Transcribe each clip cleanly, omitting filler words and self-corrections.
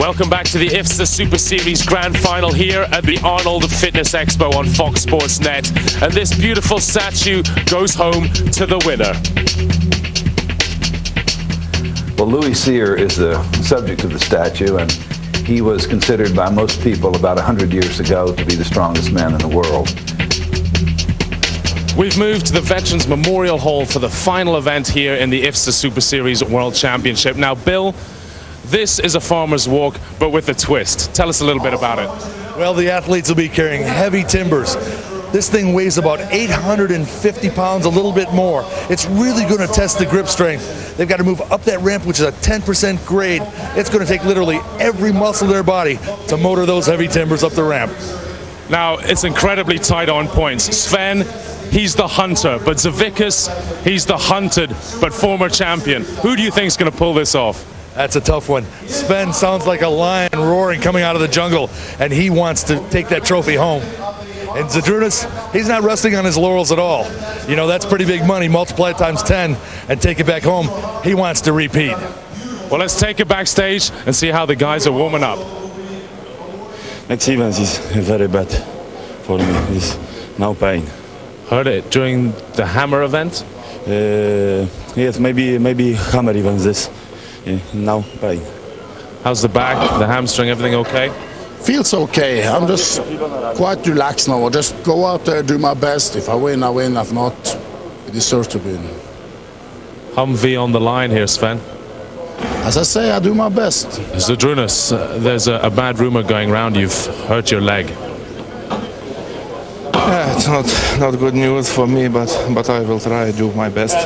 Welcome back to the IFSA Super Series Grand Final here at the Arnold Fitness Expo on Fox Sports Net. And this beautiful statue goes home to the winner. Well, Louis Cyr is the subject of the statue, and he was considered by most people about 100 years ago to be the strongest man in the world. We've moved to the Veterans Memorial Hall for the final event here in the IFSA Super Series World Championship. Now, Bill, this is a farmer's walk, but with a twist. Tell us a little bit about it. Well, the athletes will be carrying heavy timbers. This thing weighs about 850 pounds, a little bit more. It's really going to test the grip strength. They've got to move up that ramp, which is a 10% grade. It's going to take literally every muscle in their body to motor those heavy timbers up the ramp. Now, it's incredibly tight on points. Sven, he's the hunter, but Zavickas, he's the hunted, but former champion. Who do you think is going to pull this off? That's a tough one. Sven sounds like a lion roaring coming out of the jungle, and he wants to take that trophy home. And Zadrunas, he's not resting on his laurels at all. You know, that's pretty big money. Multiply it times 10 and take it back home. He wants to repeat. Well, let's take it backstage and see how the guys are warming up. Next event is very bad for me. It's now pain. Heard it during the hammer event? Yes, maybe hammer event this. Yeah, now pain. How's the back, the hamstring, everything okay? Feels okay. I'm just quite relaxed now. I'll just go out there, do my best. If I win, I win. If not, I deserve to win. Humvee on the line here, Sven. As I say, I do my best. Zadrunas, there's a bad rumor going around. You've hurt your leg. Yeah, it's not good news for me, but I will try to do my best.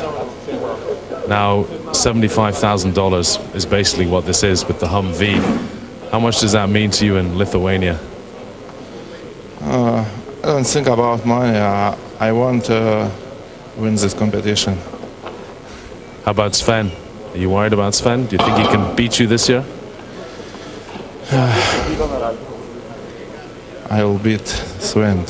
Now, $75,000 is basically what this is with the Humvee. How much does that mean to you in Lithuania? I don't think about money. I want to win this competition. How about Sven? Are you worried about Sven? Do you think he can beat you this year? I will beat Sven.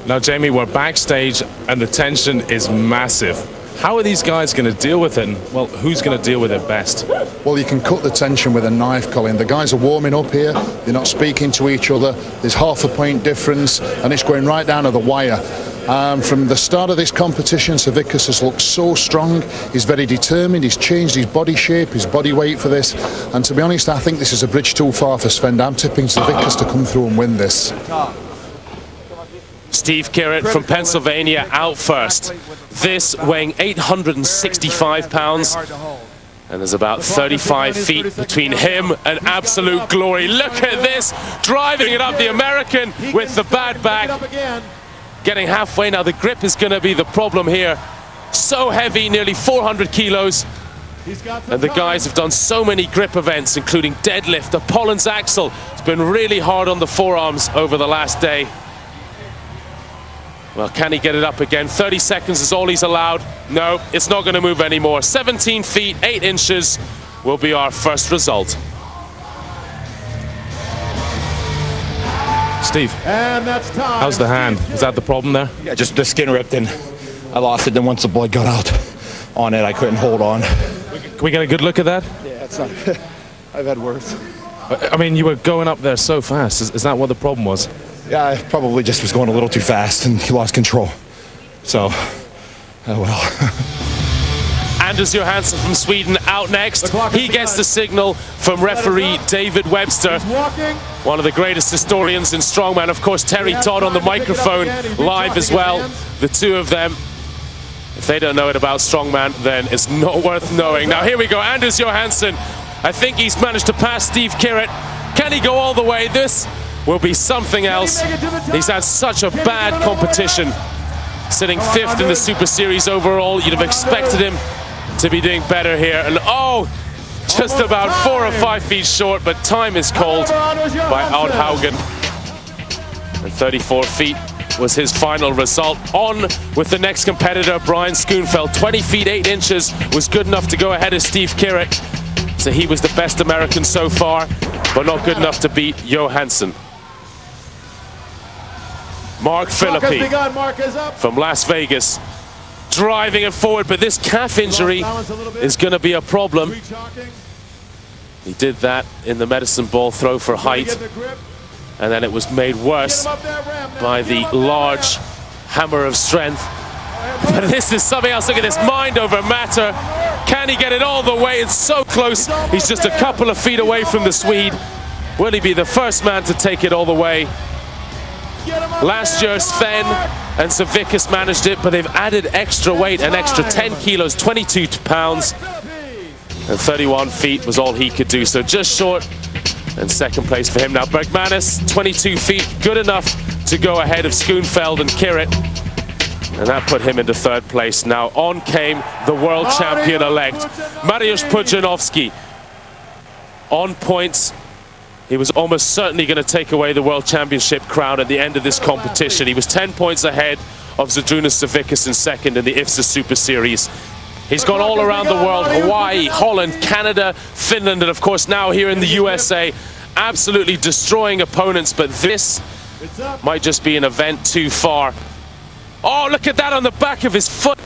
Now, Jamie, we're backstage and the tension is massive. How are these guys going to deal with it? And, well, who's going to deal with it best? Well, you can cut the tension with a knife, Colin. The guys are warming up here. They're not speaking to each other. There's half a point difference, and it's going right down to the wire. From the start of this competition, Zavickas has looked so strong. He's very determined. He's changed his body shape, his body weight for this. And to be honest, I think this is a bridge too far for Sven. I'm tipping Zavickas to come through and win this. Steve Kirrett from Pennsylvania out first. This weighing 865 pounds. And there's about 35 feet between him and absolute glory. Look at this, driving it up the American with the bad back. Getting halfway now, the grip is going to be the problem here. So heavy, nearly 400 kilos. And the guys have done so many grip events, including deadlift, the Pollins axle. It's been really hard on the forearms over the last day. Well, can he get it up again? 30 seconds is all he's allowed. No, it's not going to move anymore. 17 feet, 8 inches will be our first result. Steve, and that's time. How's the hand? Is that the problem there? Yeah, just the skin ripped and I lost it. Then once the blood got out on it, I couldn't hold on. Can we get a good look at that? Yeah, it's not. I've had worse. I mean, you were going up there so fast. Is that what the problem was? Yeah, I probably just was going a little too fast and he lost control. So, oh well. Anders Johansson from Sweden out next. He gets the signal from referee David Webster, one of the greatest historians in strongman. Of course, Terry Todd on the microphone live as well. The two of them, if they don't know it about strongman, then it's not worth knowing. Now here we go, Anders Johansson. I think he's managed to pass Steve Kirrett. Can he go all the way? This will be something else. He's had such a bad competition. Sitting 5th in the Super Series overall. You'd have expected him to be doing better here. And oh, just about 4 or 5 feet short, but time is called by Oud Haugen. And 34 feet was his final result. On with the next competitor, Brian Schoenfeld. 20 feet 8 inches was good enough to go ahead of Steve Kirrett. So he was the best American so far, but not good enough to beat Johansson. Mark Philippi from Las Vegas, driving it forward, but this calf injury is going to be a problem. He did that in the medicine ball throw for height, and then it was made worse by the large hammer of strength. But this is something else. Look at this, mind over matter. Can he get it all the way? It's so close. He's just a couple of feet away from the Swede. Will he be the first man to take it all the way? Last year, Sven and Savickas managed it, but they've added extra weight, an extra 10 kilos, 22 pounds. And 31 feet was all he could do, so just short. And second place for him. Now Bergmanis, 22 feet, good enough to go ahead of Schoenfeld and Kirit. And that put him into third place. Now on came the world champion-elect, Mariusz Pudzianowski. On points, he was almost certainly going to take away the world championship crown at the end of this competition. He was 10 points ahead of Zydrunas Savickas in second in the IFSA Super Series. He's gone all around the world, Hawaii, Holland, Canada, Finland, and of course now here in the USA, absolutely destroying opponents, but this might just be an event too far. Oh, look at that on the back of his foot.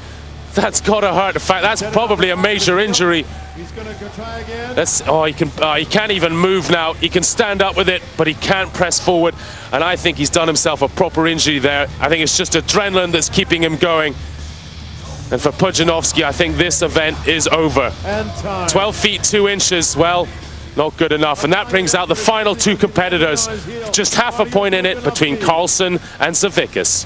That's got to hurt. In fact, that's probably a major injury. He can't even move now. He can stand up with it, but he can't press forward. And I think he's done himself a proper injury there. I think it's just adrenaline that's keeping him going. And for Pudzianowski, I think this event is over. 12 feet 2 inches, well, not good enough. And that brings out the final two competitors. Just half a point in it between Carlsen and Savickas.